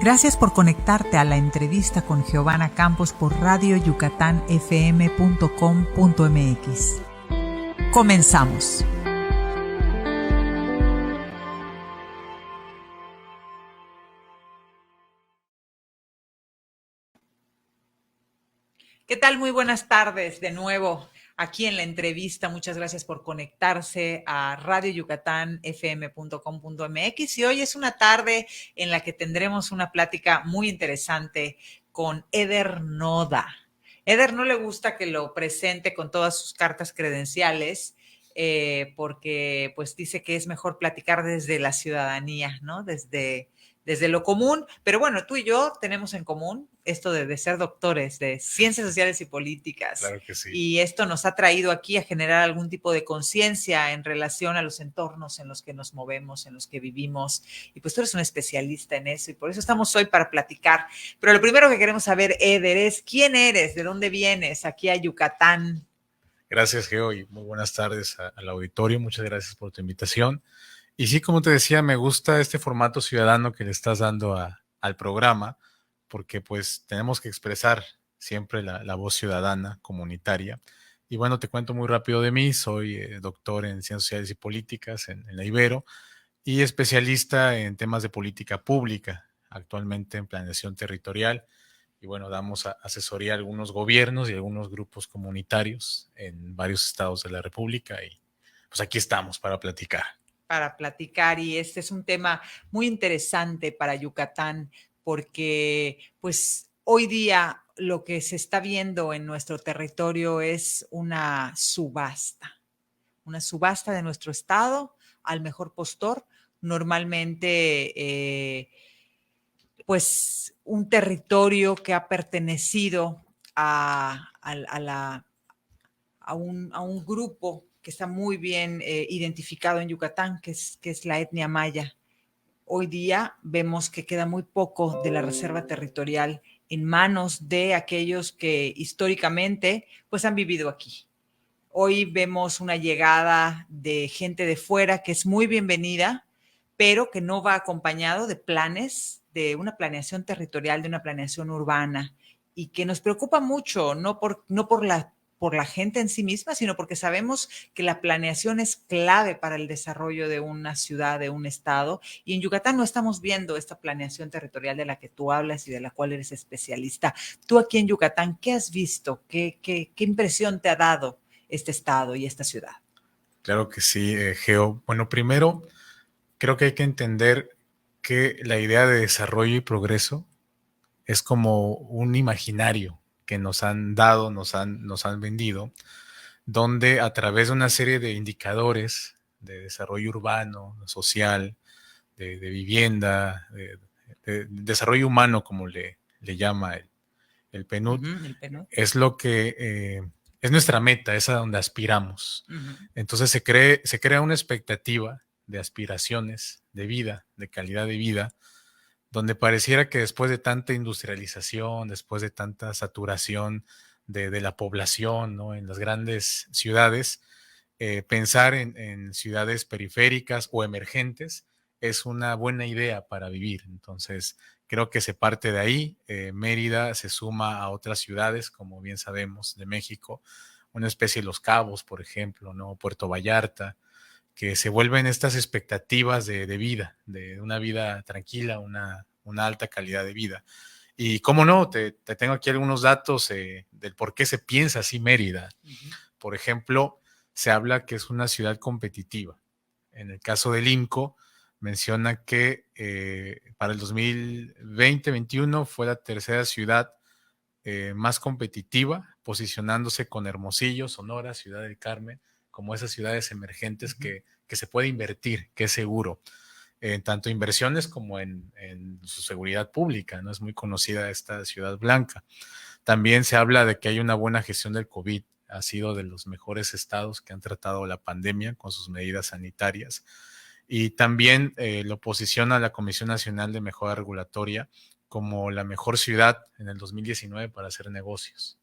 Gracias por conectarte a la entrevista con Giovanna Campos por radioyucatanfm.com.mx. Comenzamos. ¿Qué tal? Muy buenas tardes de nuevo aquí en la entrevista. Muchas gracias por conectarse a radioyucatanfm.com.mx y hoy es una tarde en la que tendremos una plática muy interesante con Eder Noda. Eder no le gusta que lo presente con todas sus cartas credenciales porque pues dice que es mejor platicar desde la ciudadanía, ¿no? Desde lo común, pero bueno, tú y yo tenemos en común esto de ser doctores de ciencias sociales y políticas. Claro que sí. Y esto nos ha traído aquí a generar algún tipo de conciencia en relación a los entornos en los que nos movemos, en los que vivimos. Y pues tú eres un especialista en eso y por eso estamos hoy para platicar. Pero lo primero que queremos saber, Eder, es ¿quién eres? ¿De dónde vienes aquí a Yucatán? Gracias, Geo, y muy buenas tardes al auditorio. Muchas gracias por tu invitación. Y sí, como te decía, me gusta este formato ciudadano que le estás dando al programa, porque pues tenemos que expresar siempre la voz ciudadana, comunitaria. Y bueno, te cuento muy rápido de mí. Soy doctor en Ciencias Sociales y Políticas en la Ibero y especialista en temas de política pública, actualmente en planeación territorial. Y bueno, damos asesoría a algunos gobiernos y a algunos grupos comunitarios en varios estados de la República y pues aquí estamos para platicar. Y este es un tema muy interesante para Yucatán porque pues hoy día lo que se está viendo en nuestro territorio es una subasta de nuestro estado al mejor postor, normalmente pues un territorio que ha pertenecido a un grupo que está muy bien identificado en Yucatán, que es la etnia maya. Hoy día vemos que queda muy poco de la reserva territorial en manos de aquellos que históricamente pues han vivido aquí. Hoy vemos una llegada de gente de fuera que es muy bienvenida, pero que no va acompañado de planes, de una planeación territorial, de una planeación urbana, y que nos preocupa mucho, no por la gente en sí misma, sino porque sabemos que la planeación es clave para el desarrollo de una ciudad, de un estado, y en Yucatán no estamos viendo esta planeación territorial de la que tú hablas y de la cual eres especialista. Tú aquí en Yucatán, ¿qué has visto? ¿Qué impresión te ha dado este estado y esta ciudad? Claro que sí, Geo. Bueno, primero creo que hay que entender que la idea de desarrollo y progreso es como un imaginario que nos han dado, nos han vendido, donde a través de una serie de indicadores de desarrollo urbano, social, de vivienda, de desarrollo humano, como le llama el PNUD, El PNUD. es lo que es nuestra meta, es a donde aspiramos. Entonces se crea una expectativa de aspiraciones, de vida, de calidad de vida, donde pareciera que después de tanta industrialización, después de tanta saturación de la población, ¿no? En las grandes ciudades, pensar en ciudades periféricas o emergentes es una buena idea para vivir. Entonces, creo que se parte de ahí. Mérida se suma a otras ciudades, como bien sabemos, de México, una especie de Los Cabos, por ejemplo, ¿no? Puerto Vallarta, que se vuelven estas expectativas de vida, de una vida tranquila, una alta calidad de vida. Y cómo no, te tengo aquí algunos datos del por qué se piensa así Mérida. Por ejemplo, se habla que es una ciudad competitiva. En el caso del INCO, menciona que para el 2020-21 fue la tercera ciudad más competitiva, posicionándose con Hermosillo, Sonora, Ciudad del Carmen, como esas ciudades emergentes que se puede invertir, que es seguro, en tanto inversiones como en su seguridad pública, ¿no? Es muy conocida esta ciudad blanca. También se habla de que hay una buena gestión del COVID, ha sido de los mejores estados que han tratado la pandemia con sus medidas sanitarias. Y también lo posiciona la Comisión Nacional de Mejora Regulatoria como la mejor ciudad en el 2019 para hacer negocios.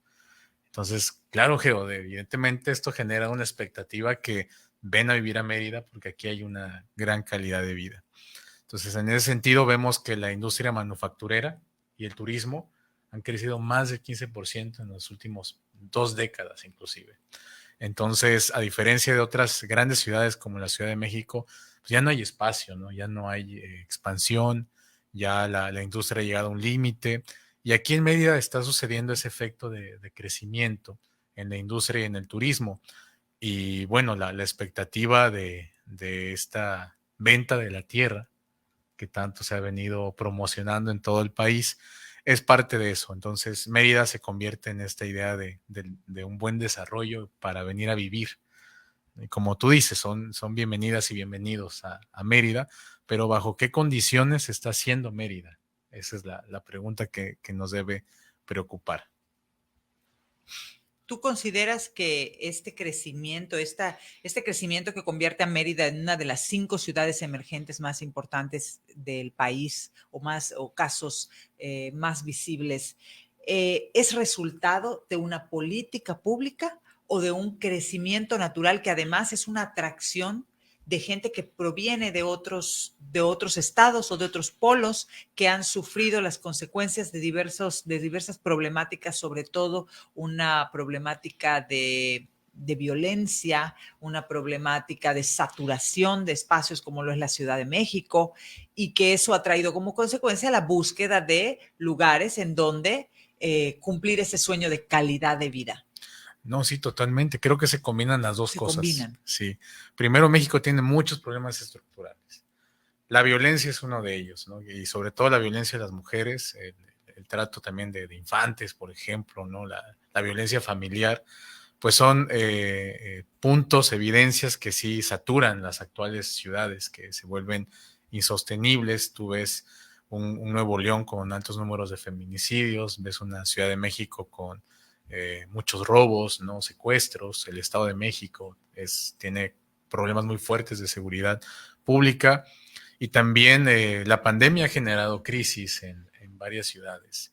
Entonces, claro, Geo, evidentemente esto genera una expectativa que ven a vivir a Mérida porque aquí hay una gran calidad de vida. Entonces, en ese sentido, vemos que la industria manufacturera y el turismo han crecido más del 15% en los últimos 2 décadas inclusive. Entonces, a diferencia de otras grandes ciudades como la Ciudad de México, pues ya no hay espacio, ¿no? Ya no hay expansión, ya la industria ha llegado a un límite. Y aquí en Mérida está sucediendo ese efecto de crecimiento en la industria y en el turismo. Y bueno, la expectativa de esta venta de la tierra que tanto se ha venido promocionando en todo el país, es parte de eso. Entonces, Mérida se convierte en esta idea de un buen desarrollo para venir a vivir. Y como tú dices, son bienvenidas y bienvenidos a Mérida, pero ¿bajo qué condiciones está haciendo Mérida? Esa es la pregunta que nos debe preocupar. ¿Tú consideras que este crecimiento que convierte a Mérida en una de las 5 ciudades emergentes más importantes del país o casos más visibles, es resultado de una política pública o de un crecimiento natural que además es una atracción de gente que proviene de otros estados o de otros polos que han sufrido las consecuencias de diversas problemáticas, sobre todo una problemática de violencia, una problemática de saturación de espacios como lo es la Ciudad de México, y que eso ha traído como consecuencia la búsqueda de lugares en donde cumplir ese sueño de calidad de vida? No, sí, totalmente. Creo que se combinan las dos Se cosas. combinan. Sí. Primero, México tiene muchos problemas estructurales. La violencia es uno de ellos, ¿no? Y sobre todo la violencia de las mujeres, el trato también de infantes, por ejemplo, ¿no? La violencia familiar, pues son puntos, evidencias que sí saturan las actuales ciudades, que se vuelven insostenibles. Tú ves un Nuevo León con altos números de feminicidios, ves una Ciudad de México con muchos robos, ¿no? Secuestros. El Estado de México tiene problemas muy fuertes de seguridad pública. Y también la pandemia ha generado crisis en varias ciudades.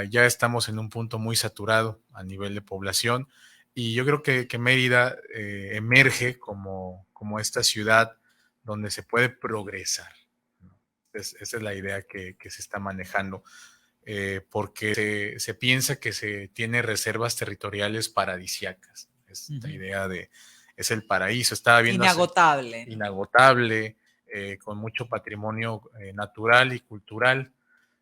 Ya estamos en un punto muy saturado a nivel de población y yo creo que Mérida emerge como esta ciudad donde se puede progresar, ¿no? Esa es la idea que se está manejando, porque se piensa que se tiene reservas territoriales paradisiacas. Esta idea es el paraíso. Estaba viendo Inagotable. inagotable, con mucho patrimonio natural y cultural.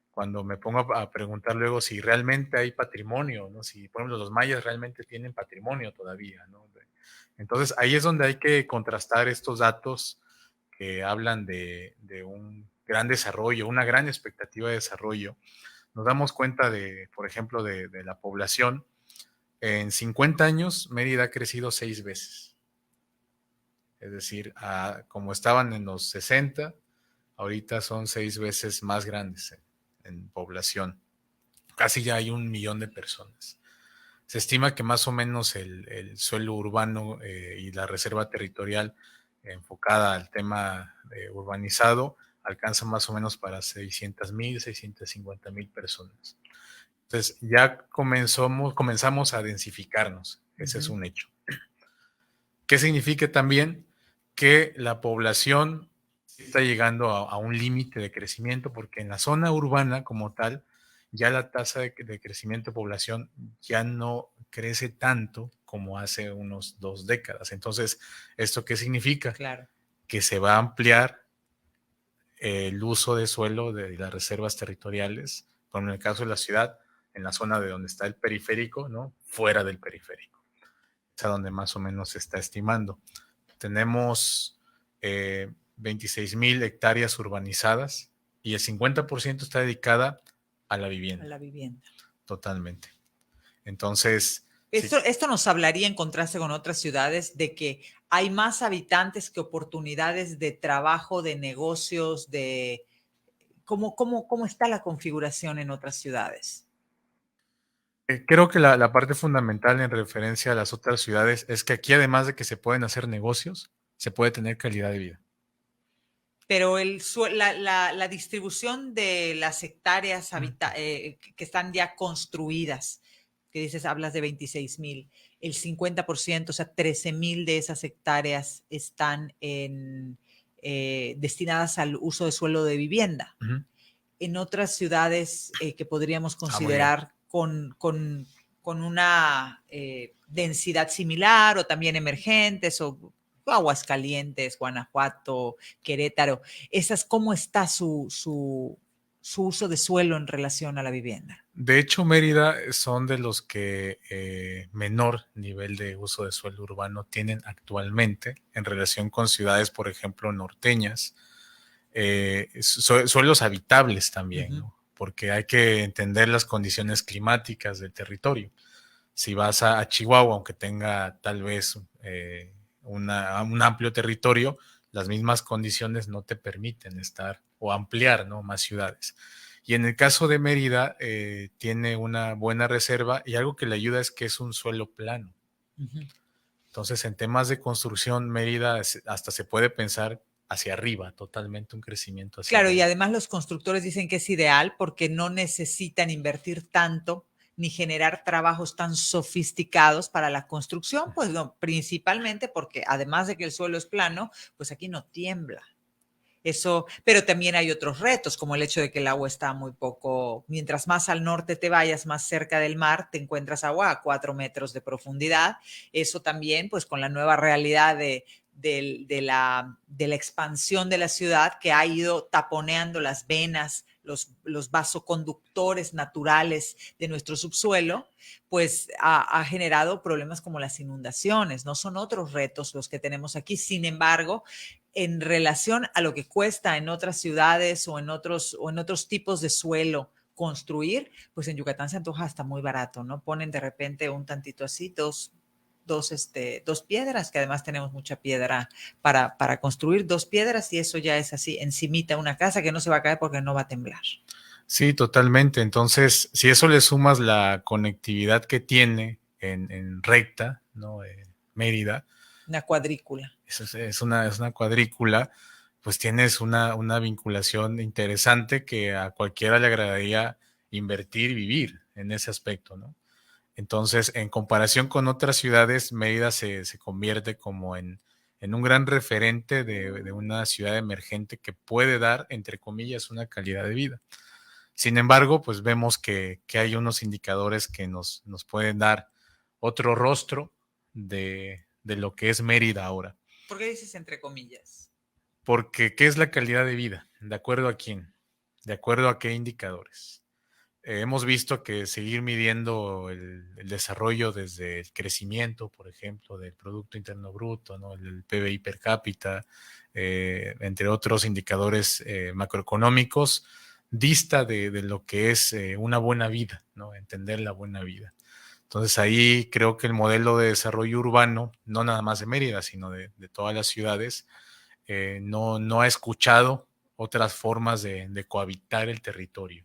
Cuando me pongo a preguntar luego si realmente hay patrimonio, ¿no? Si, por ejemplo, los mayas realmente tienen patrimonio todavía, ¿no? Entonces, ahí es donde hay que contrastar estos datos que hablan de un gran desarrollo, una gran expectativa de desarrollo. Nos damos cuenta por ejemplo, de la población. En 50 años, Mérida ha crecido 6 veces. Es decir, como estaban en los 60, ahorita son 6 veces más grandes en población. Casi ya hay 1 millón de personas. Se estima que más o menos el suelo urbano y la reserva territorial enfocada al tema urbanizado alcanza más o menos para 600,000, 650,000 personas. Entonces ya comenzamos a densificarnos. Ese es un hecho. ¿Qué significa también? Que la población está llegando a un límite de crecimiento, porque en la zona urbana como tal, ya la tasa de crecimiento de población ya no crece tanto como hace unos 2 décadas. Entonces, ¿esto qué significa? Claro. Que se va a ampliar el uso de suelo de las reservas territoriales, como en el caso de la ciudad, en la zona de donde está el periférico, ¿no? Fuera del periférico. Es a donde más o menos se está estimando. Tenemos 26,000 hectáreas urbanizadas y el 50% está dedicada a la vivienda. A la vivienda. Totalmente. Entonces, Esto nos hablaría, en contraste con otras ciudades, de que hay más habitantes que oportunidades de trabajo, de negocios, de cómo está la configuración en otras ciudades. Creo que la parte fundamental en referencia a las otras ciudades es que aquí, además de que se pueden hacer negocios, se puede tener calidad de vida. Pero la distribución de las hectáreas que están ya construidas, que dices, hablas de 26,000, el 50%, o sea, 13,000 de esas hectáreas están destinadas al uso de suelo de vivienda. Ujú. En otras ciudades que podríamos Muy bien. considerar con una densidad similar o también emergentes o Aguascalientes, Guanajuato, Querétaro, esas, ¿cómo está su uso de suelo en relación a la vivienda? De hecho, Mérida son de los que menor nivel de uso de suelo urbano tienen actualmente en relación con ciudades, por ejemplo, norteñas, suelos habitables también, ¿no? Porque hay que entender las condiciones climáticas del territorio. Si vas a Chihuahua, aunque tenga tal vez un amplio territorio, las mismas condiciones no te permiten estar o ampliar, ¿no?, más ciudades. Y en el caso de Mérida, tiene una buena reserva y algo que le ayuda es que es un suelo plano. Entonces, en temas de construcción, Mérida hasta se puede pensar hacia arriba, totalmente un crecimiento hacia Claro, y arriba. además los constructores dicen que es ideal porque no necesitan invertir tanto ni generar trabajos tan sofisticados para la construcción, pues no, principalmente porque además de que el suelo es plano, pues aquí no tiembla. Eso, pero también hay otros retos, como el hecho de que el agua está muy poco, mientras más al norte te vayas, más cerca del mar, te encuentras agua a 4 metros de profundidad. Eso también, pues con la nueva realidad de la expansión de la ciudad que ha ido taponeando las venas, los vasoconductores naturales de nuestro subsuelo, pues ha generado problemas como las inundaciones. No son otros retos los que tenemos aquí. Sin embargo, en relación a lo que cuesta en otras ciudades o en otros tipos de suelo construir, pues en Yucatán se antoja hasta muy barato, ¿no? Ponen de repente un tantito así, dos piedras, que además tenemos mucha piedra para construir, 2 piedras y eso ya es así, encimita una casa que no se va a caer porque no va a temblar. Sí, totalmente. Entonces, si eso le sumas la conectividad que tiene en recta, ¿no? Mérida, Una cuadrícula. es una cuadrícula, pues tienes una vinculación interesante que a cualquiera le agradaría invertir y vivir en ese aspecto, ¿no? Entonces, en comparación con otras ciudades, Mérida se convierte como en un gran referente de una ciudad emergente que puede dar, entre comillas, una calidad de vida. Sin embargo, pues vemos que hay unos indicadores que nos pueden dar otro rostro de lo que es Mérida ahora. ¿Por qué dices entre comillas? Porque, ¿qué es la calidad de vida? ¿De acuerdo a quién? ¿De acuerdo a qué indicadores? Hemos visto que seguir midiendo el desarrollo desde el crecimiento, por ejemplo, del Producto Interno Bruto, ¿no?, el PBI per cápita, entre otros indicadores macroeconómicos, dista de lo que es una buena vida, ¿no?, entender la buena vida. Entonces ahí creo que el modelo de desarrollo urbano, no nada más de Mérida, sino de todas las ciudades, no ha escuchado otras formas de cohabitar el territorio.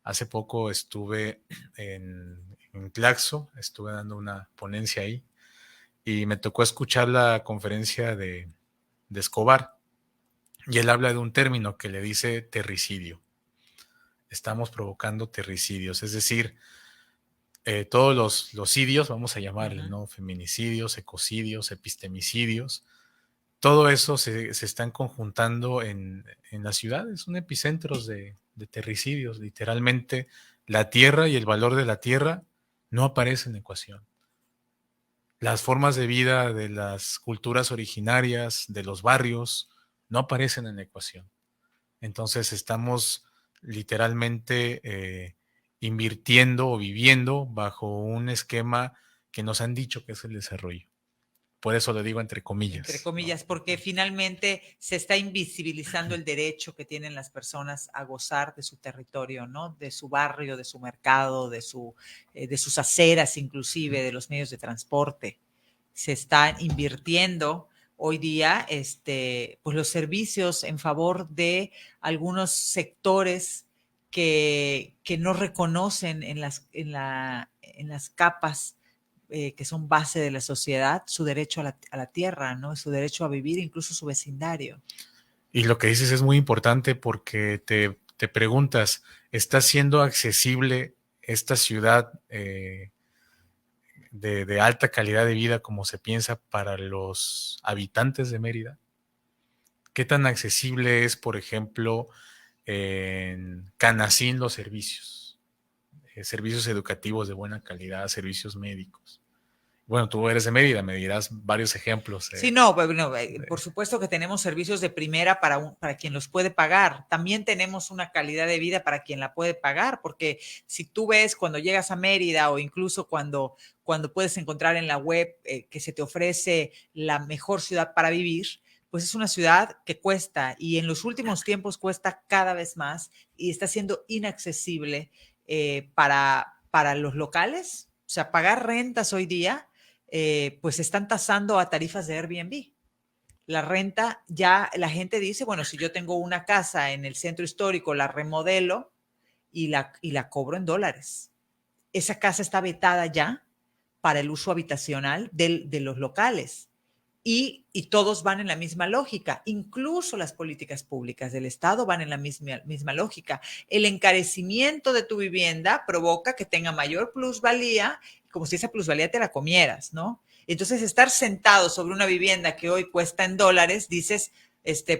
Hace poco estuve en Tlaxo, estuve dando una ponencia ahí y me tocó escuchar la conferencia de Escobar y él habla de un término que le dice terricidio. Estamos provocando terricidios, es decir, todos los idios, vamos a llamarle, ¿no? Feminicidios, ecocidios, epistemicidios, todo eso se están conjuntando en las ciudades, son epicentros de terricidios. Literalmente, la tierra y el valor de la tierra no aparecen en ecuación. Las formas de vida de las culturas originarias, de los barrios, no aparecen en la ecuación. Entonces estamos literalmente invirtiendo o viviendo bajo un esquema que nos han dicho que es el desarrollo. Por eso lo digo entre Entre comillas, ¿no? comillas, porque finalmente se está invisibilizando el derecho que tienen las personas a gozar de su territorio, ¿no? De su barrio, de su mercado, de sus aceras, inclusive, de los medios de transporte. Se está invirtiendo hoy día pues los servicios en favor de algunos sectores que no reconocen en las capas que son base de la sociedad, su derecho a la tierra, ¿no? Su derecho a vivir, incluso su vecindario. Y lo que dices es muy importante porque te preguntas, ¿está siendo accesible esta ciudad de alta calidad de vida como se piensa para los habitantes de Mérida? ¿Qué tan accesible es, por ejemplo, en Canacín los servicios? Servicios educativos de buena calidad, servicios médicos. Bueno, tú eres de Mérida, me dirás varios ejemplos. Sí, no, bueno, por supuesto que tenemos servicios de primera para quien los puede pagar. También tenemos una calidad de vida para quien la puede pagar, porque si tú ves cuando llegas a Mérida o incluso cuando puedes encontrar en la web que se te ofrece la mejor ciudad para vivir, pues es una ciudad que cuesta y en los últimos tiempos cuesta cada vez más y está siendo inaccesible para los locales. O sea, pagar rentas hoy día pues están tasando a tarifas de Airbnb. La renta, ya la gente dice, bueno, si yo tengo una casa en el centro histórico, la remodelo y la cobro en dólares. Esa casa está vetada ya para el uso habitacional de los locales. Y todos van en la misma lógica, incluso las políticas públicas del Estado van en la misma lógica. El encarecimiento de tu vivienda provoca que tenga mayor plusvalía, como si esa plusvalía te la comieras, ¿no? Entonces, estar sentado sobre una vivienda que hoy cuesta en dólares, dices,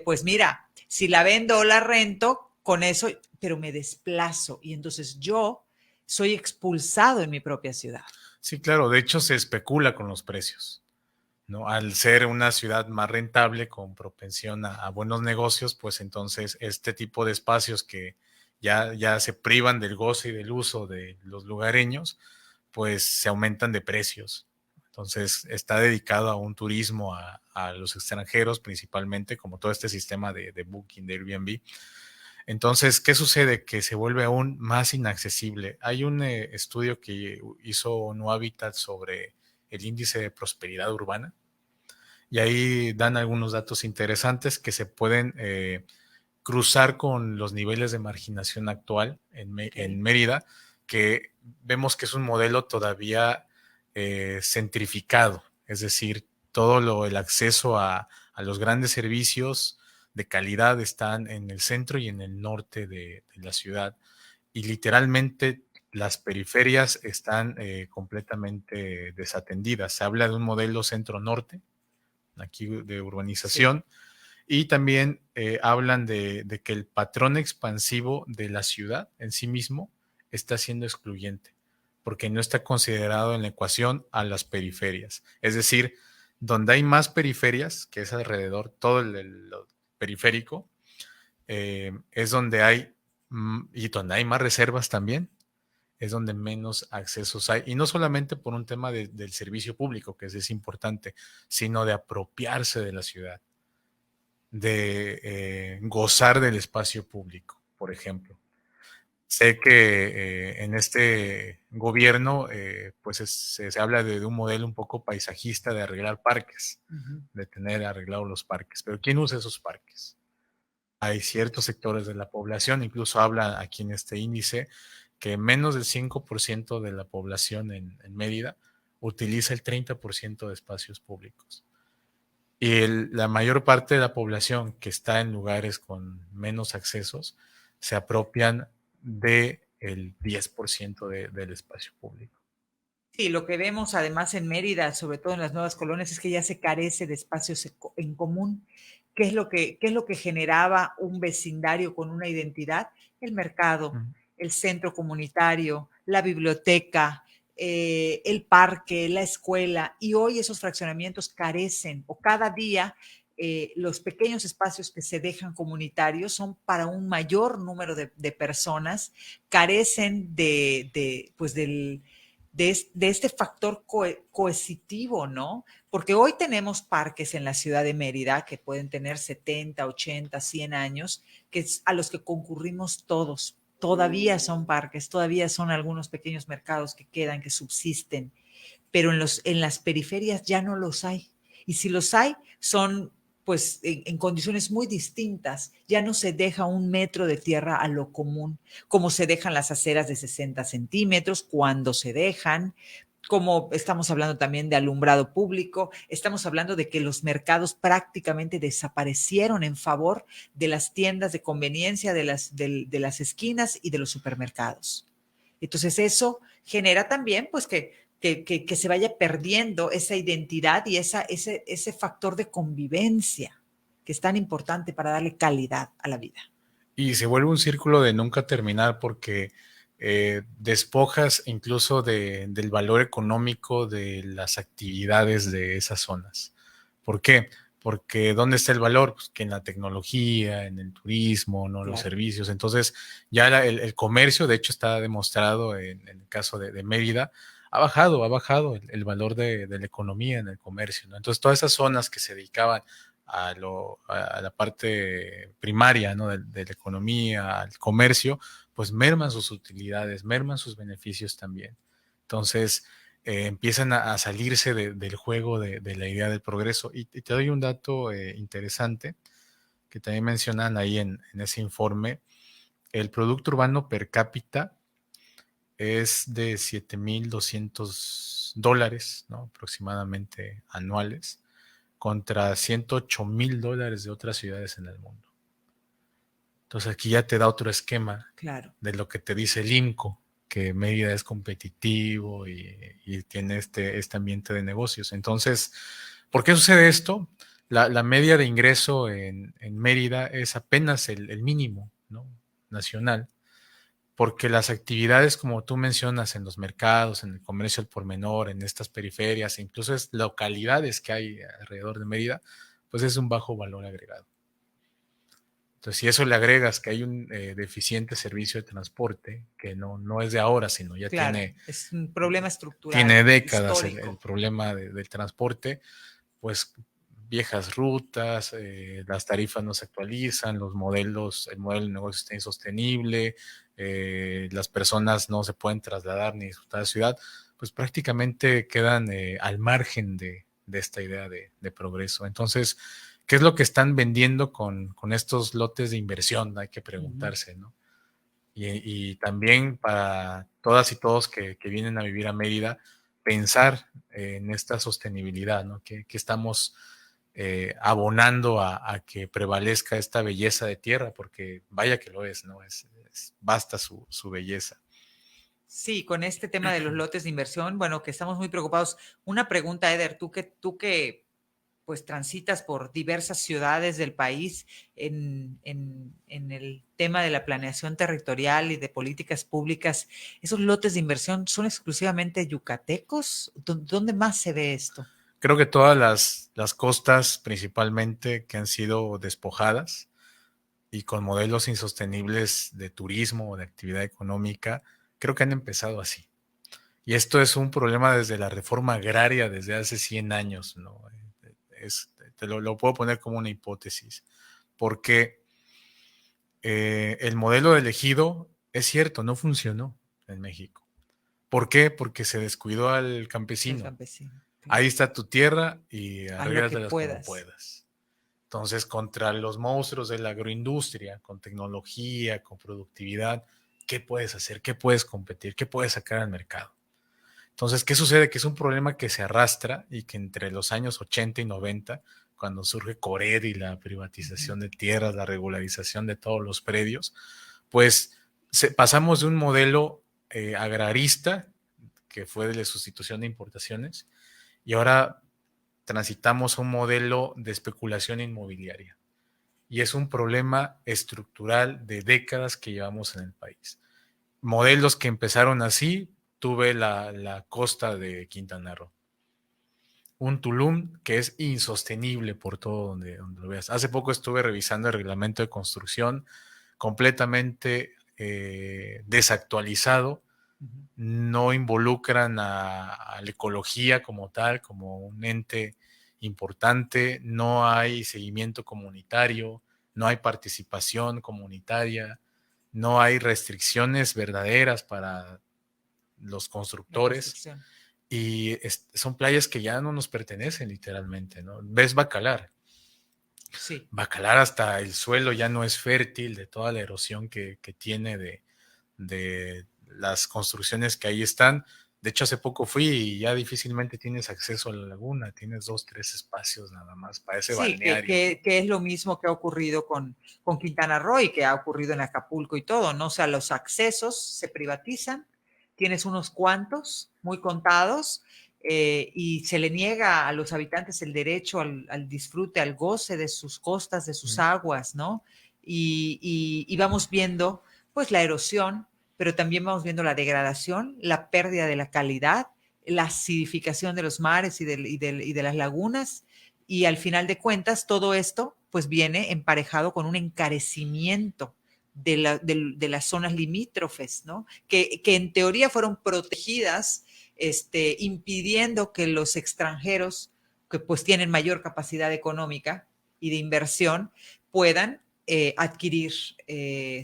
pues mira, si la vendo o la rento, con eso, pero me desplazo y entonces yo soy expulsado en mi propia ciudad. Sí, claro, de hecho se especula con los precios, ¿no? Al ser una ciudad más rentable, con propensión a buenos negocios, pues entonces este tipo de espacios que ya se privan del goce y del uso de los lugareños, pues se aumentan de precios. Entonces está dedicado a un turismo a los extranjeros principalmente, como todo este sistema de Booking, de Airbnb. Entonces, ¿qué sucede? Que se vuelve aún más inaccesible. Hay un estudio que hizo No Habitat sobre el índice de prosperidad urbana y ahí dan algunos datos interesantes que se pueden cruzar con los niveles de marginación actual en Mérida, que vemos que es un modelo todavía centrificado, es decir, el acceso a los grandes servicios de calidad están en el centro y en el norte de la ciudad. Y literalmente las periferias están completamente desatendidas. Se habla de un modelo centro-norte, aquí de urbanización, sí. Y también hablan de que el patrón expansivo de la ciudad en sí mismo está siendo excluyente, porque no está considerado en la ecuación a las periferias. Es decir, donde hay más periferias, que es alrededor todo el periférico, es donde hay, y donde hay más reservas también, es donde menos accesos hay. Y no solamente por un tema del servicio público, que es importante, sino de apropiarse de la ciudad, de gozar del espacio público, por ejemplo. Sé que en este gobierno pues se habla de un modelo un poco paisajista de arreglar parques, de tener arreglados los parques, pero ¿quién usa esos parques? Hay ciertos sectores de la población, incluso habla aquí en este índice, que menos del 5% de la población en Mérida utiliza el 30% de espacios públicos. Y la mayor parte de la población que está en lugares con menos accesos se apropian del 10% del espacio público. Sí, lo que vemos además en Mérida, sobre todo en las nuevas colonias, es que ya se carece de espacios en común. ¿Qué es lo que generaba un vecindario con una identidad? El mercado, el centro comunitario, la biblioteca, el parque, la escuela. Y hoy esos fraccionamientos carecen, o cada día los pequeños espacios que se dejan comunitarios son para un mayor número de personas, carecen pues de este factor cohesitivo, ¿no? Porque hoy tenemos parques en la ciudad de Mérida que pueden tener 70, 80, 100 años, que es a los que concurrimos todos. Todavía son parques, todavía son algunos pequeños mercados que quedan, que subsisten, pero en las periferias ya no los hay. Y si los hay, son pues en condiciones muy distintas. Ya no se deja un metro de tierra a lo común, como se dejan las aceras de 60 centímetros, cuando se dejan, como estamos hablando también de alumbrado público, estamos hablando de que los mercados prácticamente desaparecieron en favor de las tiendas de conveniencia, de las esquinas y de los supermercados. Entonces eso genera también pues que se vaya perdiendo esa identidad y ese factor de convivencia. que es tan importante para darle calidad a la vida. Y se vuelve un círculo de nunca terminar porque despojas incluso del valor económico de las actividades de esas zonas. ¿Por qué? Porque ¿dónde está el valor? Pues que en la tecnología, en el turismo, ¿no? Los servicios. Entonces, ya el comercio, de hecho, está demostrado en el caso de Mérida, ha bajado el valor de la economía en el comercio, ¿no? Entonces, todas esas zonas que se dedicaban a la parte primaria, ¿no? de la economía, al comercio, pues merman sus utilidades, merman sus beneficios también. Entonces, empiezan a salirse del juego de la idea del progreso. Y te doy un dato interesante que también mencionan ahí en ese informe. El producto urbano per cápita es de $7,200, ¿no? Aproximadamente anuales, contra $108,000 de otras ciudades en el mundo. Entonces aquí ya te da otro esquema de lo que te dice el INCO, que Mérida es competitivo y tiene este ambiente de negocios. Entonces, ¿por qué sucede esto? La media de ingreso en Mérida es apenas el mínimo, ¿no? Nacional, porque las actividades, como tú mencionas, en los mercados, en el comercio al por menor, en estas periferias, incluso es localidades que hay alrededor de Mérida, pues es un bajo valor agregado. Entonces, si eso le agregas que hay un deficiente servicio de transporte, que no es de ahora, sino ya tiene... es un problema estructural. Tiene décadas el problema del transporte, pues viejas rutas, las tarifas no se actualizan, el modelo de negocio está insostenible, las personas no se pueden trasladar ni disfrutar de la ciudad, pues prácticamente quedan al margen de esta idea de progreso. Entonces, ¿qué es lo que están vendiendo con estos lotes de inversión? Hay que preguntarse, ¿no? Y también para todas y todos que vienen a vivir a Mérida, pensar en esta sostenibilidad, ¿no? Que estamos abonando a que prevalezca esta belleza de tierra, porque vaya que lo es, ¿no? Basta su belleza. Sí, con este tema de los lotes de inversión, bueno, que estamos muy preocupados. Una pregunta, Eder, tú que pues transitas por diversas ciudades del país en el tema de la planeación territorial y de políticas públicas, ¿esos lotes de inversión son exclusivamente yucatecos? ¿Dónde más se ve esto? Creo que todas las costas principalmente que han sido despojadas y con modelos insostenibles de turismo o de actividad económica, creo que han empezado así. Y esto es un problema desde la reforma agraria desde hace 100 años, ¿no? Te lo puedo poner como una hipótesis, porque el modelo elegido, es cierto, no funcionó en México. ¿Por qué? Porque se descuidó al campesino. Claro. Ahí está tu tierra y arréglatelas como puedas. Entonces, contra los monstruos de la agroindustria, con tecnología, con productividad, ¿qué puedes hacer? ¿Qué puedes competir? ¿Qué puedes sacar al mercado? Entonces, ¿qué sucede? Que es un problema que se arrastra y que entre los años 80 y 90, cuando surge Cored y la privatización de tierras, la regularización de todos los predios, pues pasamos de un modelo agrarista, que fue de la sustitución de importaciones, y ahora transitamos a un modelo de especulación inmobiliaria. Y es un problema estructural de décadas que llevamos en el país. Modelos que empezaron así, tuve la costa de Quintana Roo. Un Tulum que es insostenible por todo donde lo veas. Hace poco estuve revisando el reglamento de construcción, completamente desactualizado. No involucran a la ecología como tal, como un ente importante, no hay seguimiento comunitario, no hay participación comunitaria, no hay restricciones verdaderas para los constructores y son playas que ya no nos pertenecen literalmente, ¿no? Ves Bacalar. Sí. Bacalar hasta el suelo ya no es fértil de toda la erosión que tiene de las construcciones que ahí están. De hecho, hace poco fui y ya difícilmente tienes acceso a la laguna, tienes 2, 3 espacios nada más para ese balneario. Que es lo mismo que ha ocurrido con Quintana Roo y que ha ocurrido en Acapulco y todo, ¿no? O sea, los accesos se privatizan, tienes unos cuantos, muy contados, y se le niega a los habitantes el derecho al disfrute, al goce de sus costas, de sus aguas, ¿no? Y vamos viendo pues la erosión, pero también vamos viendo la degradación, la pérdida de la calidad, la acidificación de los mares y de las lagunas, y al final de cuentas todo esto pues viene emparejado con un encarecimiento de las zonas limítrofes, ¿no? Que en teoría fueron protegidas, impidiendo que los extranjeros, que pues tienen mayor capacidad económica y de inversión, puedan adquirir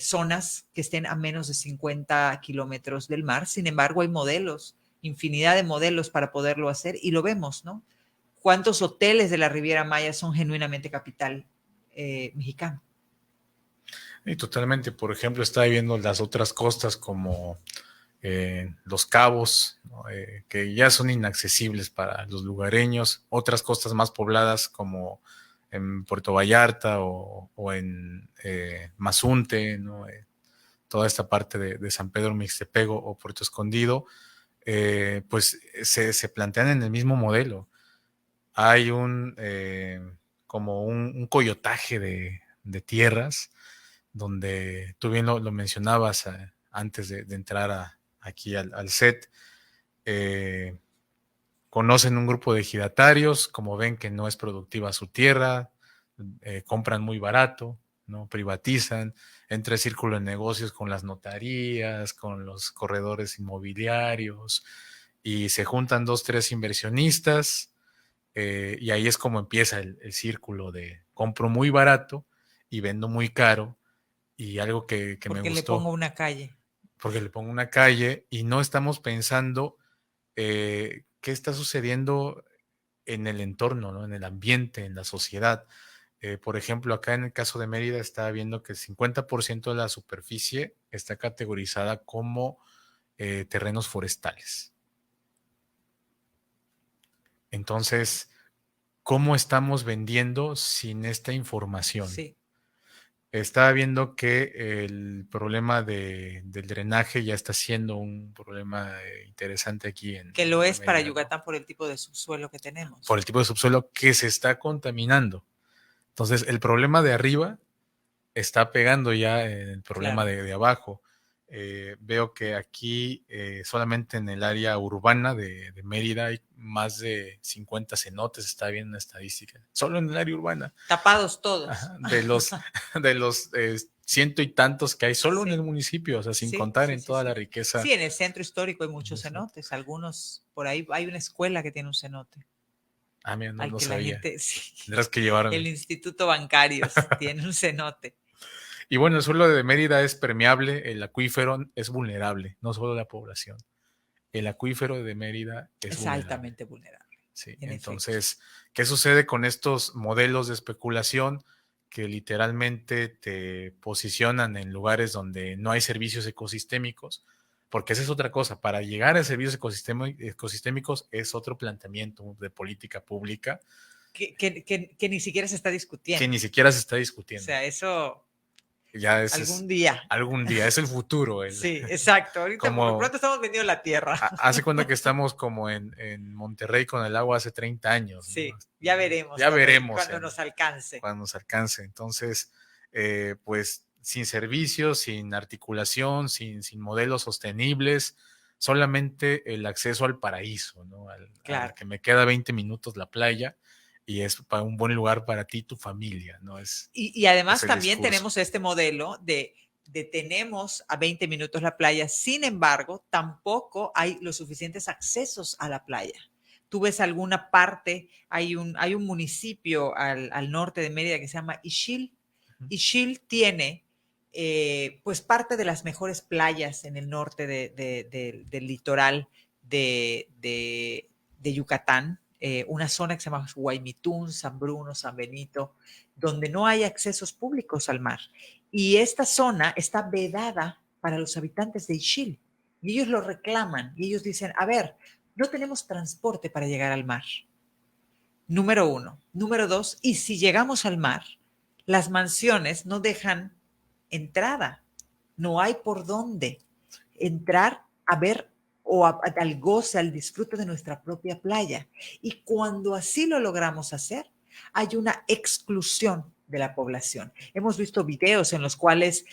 zonas que estén a menos de 50 kilómetros del mar. Sin embargo, hay modelos, infinidad de modelos para poderlo hacer y lo vemos, ¿no? ¿Cuántos hoteles de la Riviera Maya son genuinamente capital mexicano? Y totalmente, por ejemplo, estaba viendo las otras costas como Los Cabos, ¿no? Que ya son inaccesibles para los lugareños, otras costas más pobladas como en Puerto Vallarta o en Mazunte, ¿no? Toda esta parte de San Pedro Mixtepego o Puerto Escondido, pues se plantean en el mismo modelo. Hay como un coyotaje de tierras, donde tú bien lo mencionabas antes de entrar aquí al set. Conocen un grupo de ejidatarios, como ven que no es productiva su tierra, compran muy barato, ¿no? Privatizan, entra el círculo de negocios con las notarías, con los corredores inmobiliarios, y se juntan 2, 3 inversionistas, y ahí es como empieza el círculo de compro muy barato y vendo muy caro. Y algo que me Porque le pongo gustó, una calle. porque le pongo una calle y no estamos pensando qué está sucediendo en el entorno, ¿no? En el ambiente, en la sociedad. Por ejemplo, acá en el caso de Mérida estaba viendo que el 50% de la superficie está categorizada como terrenos forestales. Entonces, ¿cómo estamos vendiendo sin esta información? Sí. Estaba viendo que el problema del drenaje ya está siendo un problema interesante aquí Que lo en es para Mérida, ¿no? Yucatán por el tipo de subsuelo que tenemos. Por el tipo de subsuelo que se está contaminando. Entonces, el problema de arriba está pegando ya en el problema Claro. de abajo. Veo que aquí solamente en el área urbana de Mérida hay más de 50 cenotes, está bien una estadística, solo en el área urbana. Tapados todos. Ajá, de los ciento y tantos que hay solo en Sí. el municipio, o sea, sin Sí, contar sí, en sí, toda la sí. riqueza. Sí, en el centro histórico hay muchos cenotes, algunos, por ahí hay una escuela que tiene un cenote, Ah, mira, no, al no que la sabía. gente, sí, Tendrás que el llevarme. Instituto Bancarios tiene un cenote. Y bueno, el suelo de Mérida es permeable, el acuífero es vulnerable, no solo la población. El acuífero de Mérida es Es vulnerable. altamente vulnerable, Sí, en efecto. entonces, ¿qué sucede con estos modelos de especulación que literalmente te posicionan en lugares donde no hay servicios ecosistémicos? Porque esa es otra cosa, para llegar a servicios ecosistémicos es otro planteamiento de política pública Que ni siquiera se está que discutiendo. ni siquiera se está O discutiendo. sea, eso Ya algún día. algún día, es el futuro. Sí, exacto. Ahorita por lo Como pronto estamos vendiendo la tierra. hace cuenta que estamos como en Monterrey con el agua hace 30 años, ¿no? Sí, ya veremos Ya veremos cuando nos alcance. cuando nos alcance. Entonces, pues sin servicios, sin articulación, sin modelos sostenibles, solamente el acceso al paraíso, ¿no? Al Claro. que me queda 20 minutos la playa y es para un buen lugar para ti y tu familia, ¿no? Y Es además el también discurso. tenemos este modelo de tenemos a 20 minutos la playa, sin embargo, tampoco hay los suficientes accesos a la playa. Tú ves alguna parte, hay un municipio al norte de Mérida que se llama Ixil. Ixil tiene pues parte de las mejores playas en el norte del litoral de Yucatán, una zona que se llama Guaymitún, San Bruno, San Benito, donde no hay accesos públicos al mar. Y esta zona está vedada para los habitantes de Ixil. Y ellos lo reclaman y ellos dicen, a ver, no tenemos transporte para llegar al mar. Número uno. Número dos, y si llegamos al mar, las mansiones no dejan entrada. No hay por dónde entrar a ver o al goce, al disfrute de nuestra propia playa. Y cuando así lo logramos hacer, hay una exclusión de la población. Hemos visto videos en los cuales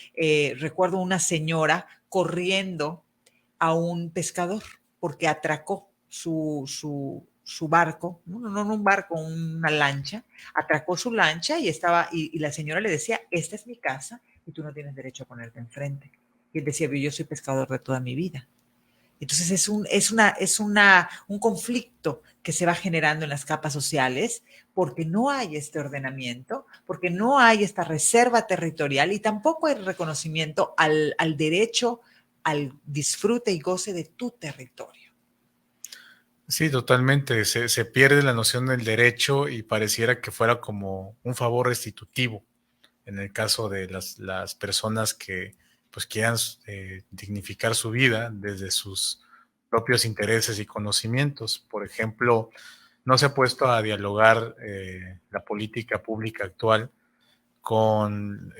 recuerdo una señora corriendo a un pescador porque atracó su barco, no un barco, una lancha, atracó su lancha y la señora le decía, esta es mi casa y tú no tienes derecho a ponerte enfrente. Y él decía, yo soy pescador de toda mi vida. Entonces un conflicto que se va generando en las capas sociales porque no hay este ordenamiento, porque no hay esta reserva territorial y tampoco hay reconocimiento al derecho al disfrute y goce de tu territorio. Sí, totalmente. Se pierde la noción del derecho y pareciera que fuera como un favor restitutivo en el caso de las personas que pues quieran dignificar su vida desde sus propios intereses y conocimientos. Por ejemplo, no se ha puesto a dialogar la política pública actual con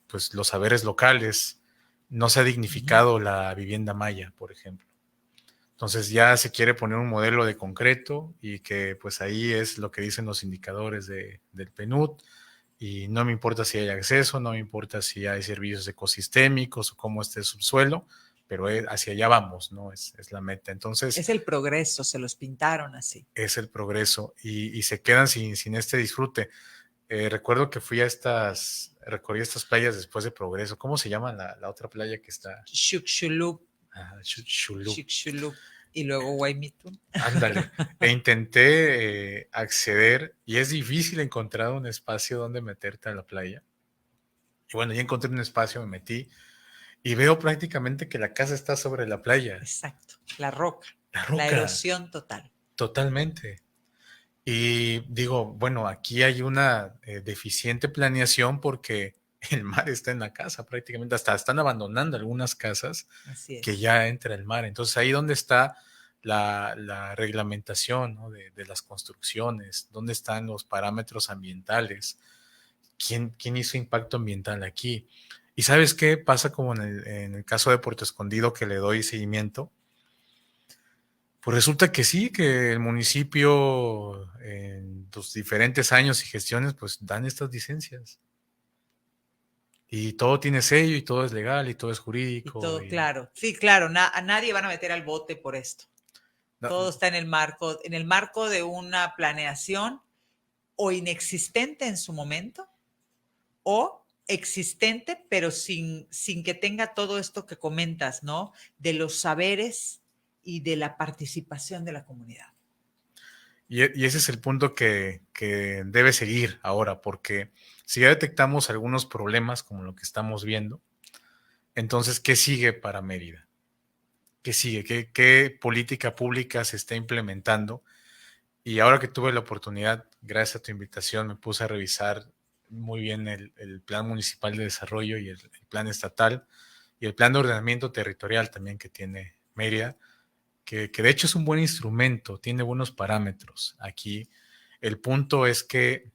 pues los saberes locales. No se ha dignificado la vivienda maya, por ejemplo. Entonces ya se quiere poner un modelo de concreto y que pues ahí es lo que dicen los indicadores del PNUD y no me importa si hay acceso, no me importa si hay servicios ecosistémicos o cómo esté el subsuelo, pero hacia allá vamos, ¿no? Es la meta. Entonces... Es el progreso, se los pintaron así. Es el progreso y se quedan sin este disfrute. Recuerdo que recorrí estas playas después de Progreso. ¿Cómo se llama la otra playa que está? Xuxulub. Xulub. Y luego Guaymitún. Ándale. E intenté acceder y es difícil encontrar un espacio donde meterte a la playa. Y bueno, ya encontré un espacio, me metí y veo prácticamente que la casa está sobre la playa. Exacto, la roca. La roca. La erosión total. Totalmente. Y digo, bueno, aquí hay una deficiente planeación porque el mar está en la casa prácticamente, hasta están abandonando algunas casas que ya entra el mar. Entonces ahí donde está la reglamentación, ¿no? de las construcciones, dónde están los parámetros ambientales, quién hizo impacto ambiental aquí. ¿Y sabes qué pasa como en el caso de Puerto Escondido que le doy seguimiento? Pues resulta que sí, que el municipio en los diferentes años y gestiones pues dan estas licencias. Y todo tiene sello y todo es legal y todo es jurídico. Y todo, claro. Sí, claro, a nadie van a meter al bote por esto. No, todo está en el marco de una planeación o inexistente en su momento o existente, pero sin que tenga todo esto que comentas, ¿no? De los saberes y de la participación de la comunidad. Y ese es el punto que debe seguir ahora, porque si ya detectamos algunos problemas como lo que estamos viendo, entonces, ¿qué sigue para Mérida? ¿Qué sigue? ¿Qué política pública se está implementando? Y ahora que tuve la oportunidad, gracias a tu invitación, me puse a revisar muy bien el Plan Municipal de Desarrollo y el Plan Estatal y el Plan de Ordenamiento Territorial también que tiene Mérida, que de hecho es un buen instrumento, tiene buenos parámetros. Aquí el punto es que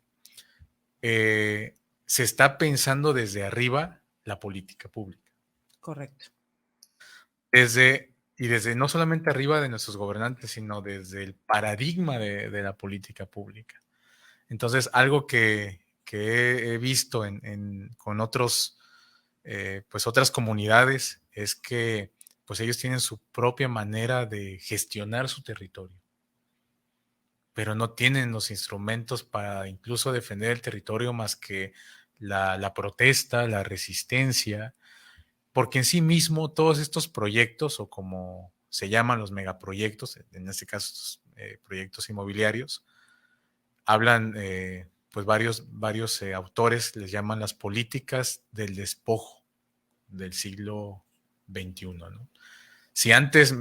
se está pensando desde arriba la política pública. Correcto. Desde no solamente arriba de nuestros gobernantes, sino desde el paradigma de la política pública. Entonces, algo que he visto con otros, pues otras comunidades es que pues ellos tienen su propia manera de gestionar su territorio, pero no tienen los instrumentos para incluso defender el territorio más que la protesta, la resistencia, porque en sí mismo todos estos proyectos, o como se llaman los megaproyectos, en este caso estos, proyectos inmobiliarios, hablan, pues varios autores les llaman las políticas del despojo del siglo XXI, ¿no? Si antes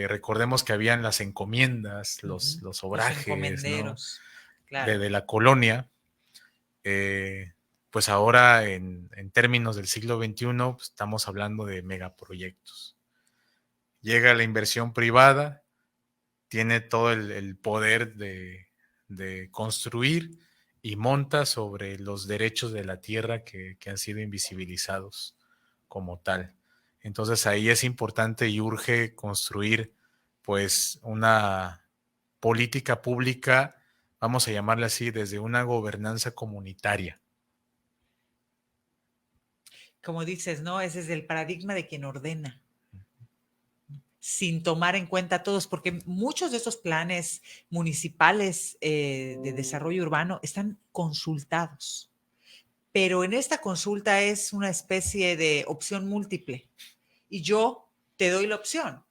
recordemos que habían las encomiendas, los obrajes, ¿no? Claro. de la colonia, pues ahora en términos del siglo XXI pues estamos hablando de megaproyectos. Llega la inversión privada, tiene todo el poder de construir y monta sobre los derechos de la tierra que han sido invisibilizados como tal. Entonces ahí es importante y urge construir pues una política pública, vamos a llamarla así, desde una gobernanza comunitaria. Como dices, ¿no? Ese es el paradigma de quien ordena, sin tomar en cuenta a todos, porque muchos de estos planes municipales de desarrollo urbano están consultados, pero en esta consulta es una especie de opción múltiple y yo te doy la opción.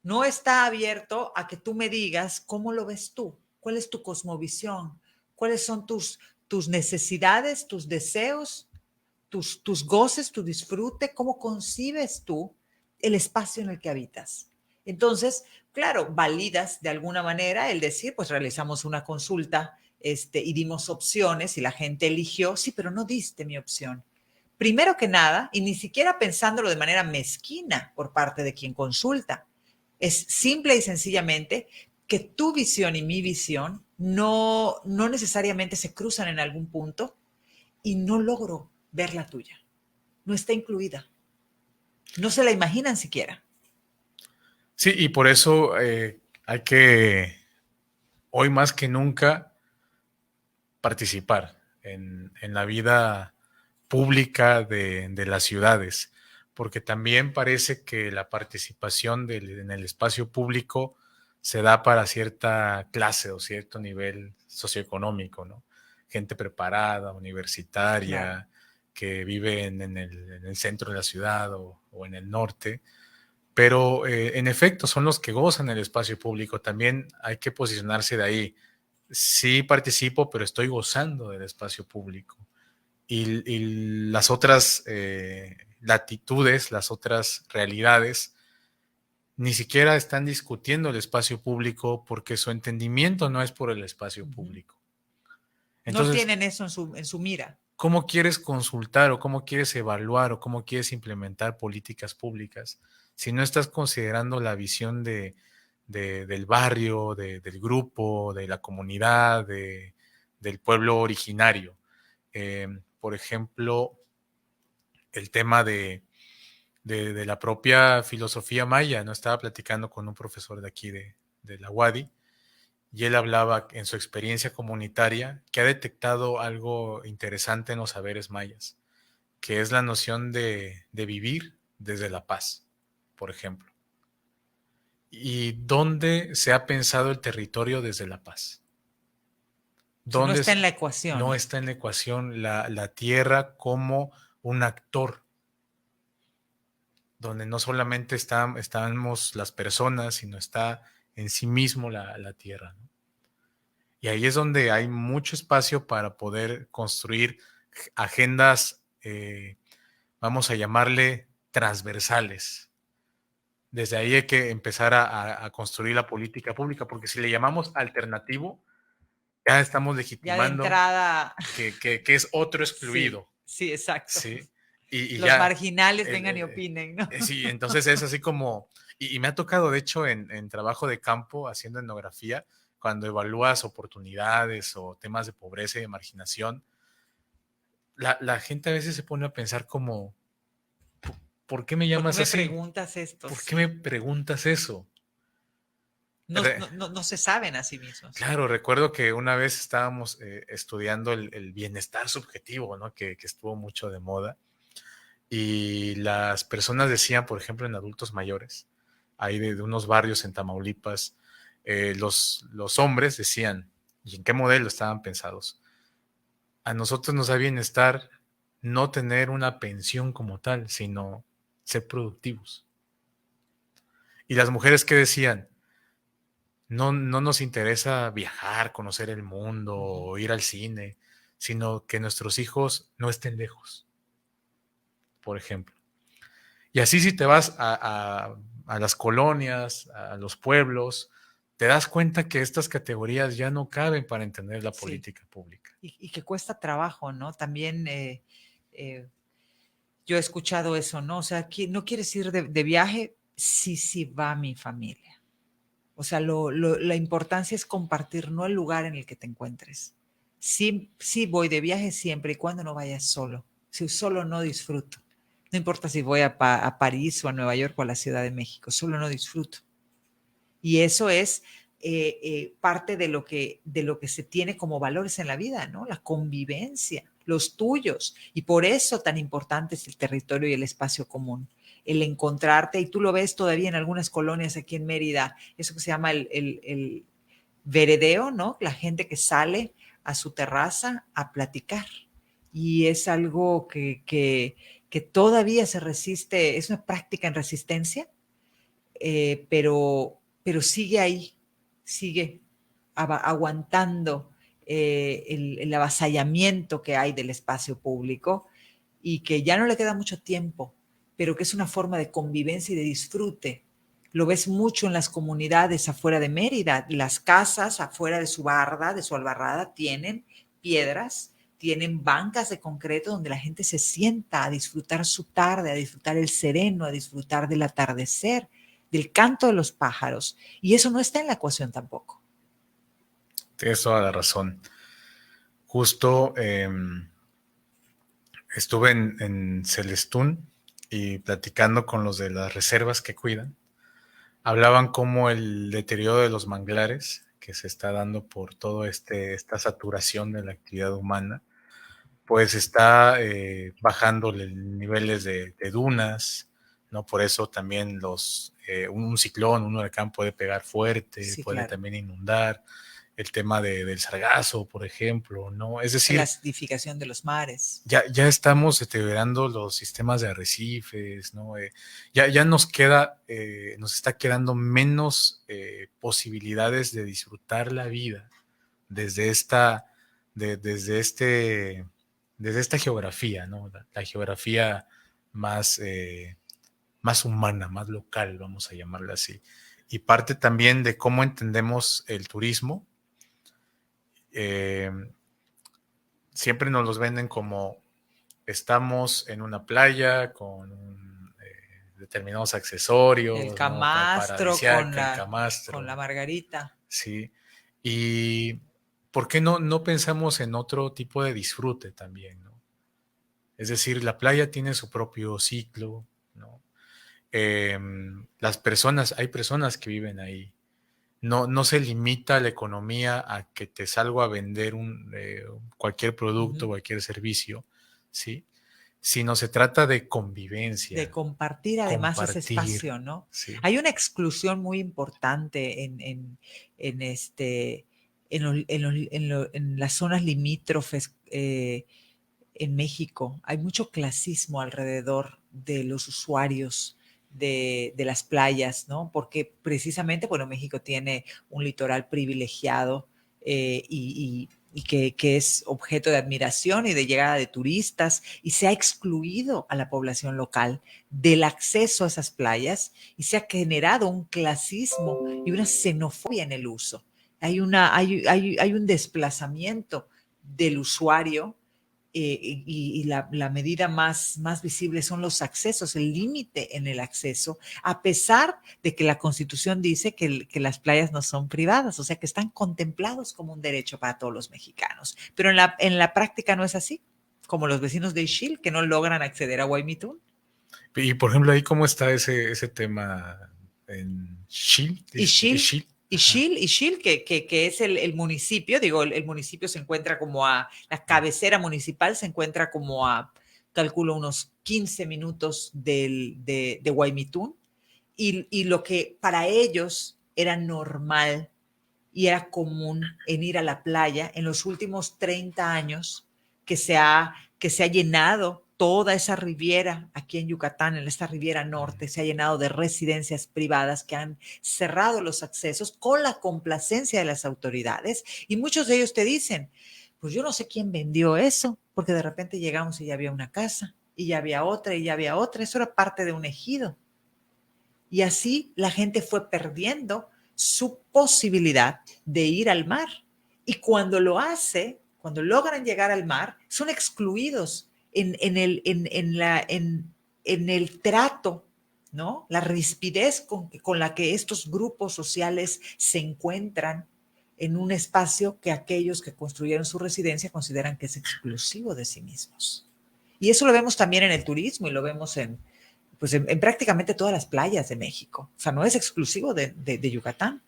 No está abierto a que tú me digas cómo lo ves tú, cuál es tu cosmovisión, cuáles son tus necesidades, tus deseos, tus goces, tu disfrute, cómo concibes tú el espacio en el que habitas. Entonces, claro, validas de alguna manera el decir, pues realizamos una consulta y dimos opciones y la gente eligió, sí, pero no diste mi opción. Primero que nada, y ni siquiera pensándolo de manera mezquina por parte de quien consulta, es simple y sencillamente que tu visión y mi visión no necesariamente se cruzan en algún punto y no logro ver la tuya. No está incluida. No se la imaginan siquiera. Sí, y por eso hay que, hoy más que nunca, participar en la vida pública de las ciudades, porque también parece que la participación en el espacio público se da para cierta clase o cierto nivel socioeconómico, ¿no? Gente preparada, universitaria, Claro. que vive en el centro de la ciudad o en el norte, pero en efecto son los que gozan el espacio público. También hay que posicionarse de ahí. Sí participo, pero estoy gozando del espacio público. Y las otras latitudes, las otras realidades, ni siquiera están discutiendo el espacio público porque su entendimiento no es por el espacio público. No Entonces, tienen eso en su mira. ¿cómo quieres consultar o cómo quieres evaluar o cómo quieres implementar políticas públicas si no estás considerando la visión del barrio, del grupo, de la comunidad, del pueblo originario? Por ejemplo, el tema de la propia filosofía maya, ¿no? Estaba platicando con un profesor de aquí de la UADY y él hablaba en su experiencia comunitaria que ha detectado algo interesante en los saberes mayas, que es la noción de vivir desde la paz, por ejemplo. ¿Y dónde se ha pensado el territorio desde la paz? Si no ¿Dónde está en la no ecuación. está en la ecuación la tierra como un actor, donde no solamente estamos las personas, sino está en sí mismo la tierra, ¿no? Y ahí es donde hay mucho espacio para poder construir agendas, vamos a llamarle transversales. Desde ahí hay que empezar a construir la política pública, porque si le llamamos alternativo, ya estamos Ya de legitimando entrada, que es otro sí, excluido, sí, exacto. ¿sí? Y Los ya, marginales vengan y opinen, ¿no? sí, entonces es así como, y me ha tocado, de hecho, en trabajo de campo, haciendo etnografía, cuando evalúas oportunidades o temas de pobreza y de marginación, la gente a veces se pone a pensar como, ¿por qué me ¿Por qué llamas me así? preguntas esto? ¿Por qué me Sí. preguntas eso? Re- No se saben a sí mismos. claro, recuerdo que una vez estábamos estudiando el bienestar subjetivo, ¿no? Que estuvo mucho de moda. Y las personas decían, por ejemplo, en adultos mayores, ahí de unos barrios en Tamaulipas, los hombres decían, ¿y en qué modelo estaban pensados? A nosotros nos da bienestar no tener una pensión como tal, sino ser productivos. Y las mujeres que decían, no nos interesa viajar, conocer el mundo o ir al cine, sino que nuestros hijos no estén lejos, por ejemplo. Y así si te vas a las colonias, a los pueblos, te das cuenta que estas categorías ya no caben para entender la Sí. política pública. Y que cuesta trabajo, ¿no? También eh, yo he escuchado eso, ¿no? O sea, ¿no quieres ir de viaje? Sí, sí, va mi familia. O sea, la importancia es compartir, no el lugar en el que te encuentres. Sí, sí voy de viaje siempre y cuando no vayas solo. Si solo no disfruto. No importa si voy a París o a Nueva York o a la Ciudad de México, solo no disfruto. Y eso es parte de lo que se tiene como valores en la vida, ¿no? La convivencia, los tuyos. Y por eso tan importante es el territorio y el espacio común. El encontrarte, y tú lo ves todavía en algunas colonias aquí en Mérida, eso que se llama el veredeo, ¿no? La gente que sale a su terraza a platicar. Y es algo que todavía se resiste, es una práctica en resistencia, pero sigue ahí, sigue aguantando el avasallamiento que hay del espacio público y que ya no le queda mucho tiempo, pero que es una forma de convivencia y de disfrute. Lo ves mucho en las comunidades afuera de Mérida. Las casas afuera de su barda, de su albarrada, tienen piedras, tienen bancas de concreto donde la gente se sienta a disfrutar su tarde, a disfrutar el sereno, a disfrutar del atardecer, del canto de los pájaros. Y eso no está en la ecuación tampoco. Tienes toda la razón. Justo estuve en Celestún y platicando con los de las reservas que cuidan. Hablaban como el deterioro de los manglares que se está dando por todo esta saturación de la actividad humana, pues está bajando niveles de dunas, ¿no? Por eso también un ciclón, un huracán puede pegar fuerte, Sí, puede claro. también inundar. El tema del sargazo, por ejemplo, ¿no? Es La decir, acidificación de los mares. ya estamos deteriorando los sistemas de arrecifes, ¿no? Ya nos queda, nos está quedando menos posibilidades de disfrutar la vida desde desde esta geografía, ¿no? La geografía más, más humana, más local, vamos a llamarla así. Y parte también de cómo entendemos el turismo. Eh, Siempre nos los venden como estamos en una playa con determinados El accesorios, ¿no? camastro Paradisíaca, el con la camastro, margarita. ¿sí? Y ¿por qué no pensamos en otro tipo de disfrute también, ¿no? Es decir, la playa tiene su propio ciclo, ¿no? Hay personas que viven ahí. No se limita la economía a que te salgo a vender cualquier producto, cualquier servicio, ¿sí? Sino se trata de De convivencia, compartir además ese compartir, espacio, ¿no? ¿sí? Hay una exclusión muy importante en las zonas limítrofes en México. Hay mucho clasismo alrededor de los usuarios de las playas, ¿no? Porque precisamente, bueno, México tiene un litoral privilegiado y que es objeto de admiración y de llegada de turistas, y se ha excluido a la población local del acceso a esas playas y se ha generado un clasismo y una xenofobia en el uso. Hay un desplazamiento del usuario y la medida más visible son los accesos, el límite en el acceso, a pesar de que la Constitución dice que las playas no son privadas, o sea que están contemplados como un derecho para todos los mexicanos. Pero en la práctica no es así, como los vecinos de Ixil que no logran acceder a Guaymitún. Y por ejemplo, ahí cómo está ese tema en Chile, Ixil, Chile. Ixil que es el municipio, digo, el municipio se encuentra como la cabecera municipal se encuentra como calculo, unos 15 minutos de Guaymitún, y lo que para ellos era normal y era común en ir a la playa en los últimos 30 años que se ha llenado toda esa riviera aquí en Yucatán, en esta riviera norte, se ha llenado de residencias privadas que han cerrado los accesos con la complacencia de las autoridades, y muchos de ellos te dicen, pues yo no sé quién vendió eso, porque de repente llegamos y ya había una casa, y ya había otra, y ya había otra, eso era parte de un ejido. Y así la gente fue perdiendo su posibilidad de ir al mar. Y cuando lo hace, cuando logran llegar al mar, son excluidos en el trato, ¿no? La rispidez con la que estos grupos sociales se encuentran en un espacio que aquellos que construyeron su residencia consideran que es exclusivo de sí mismos. Y eso lo vemos también en el turismo y lo vemos pues en prácticamente todas las playas de México. O sea, no es exclusivo de Yucatán.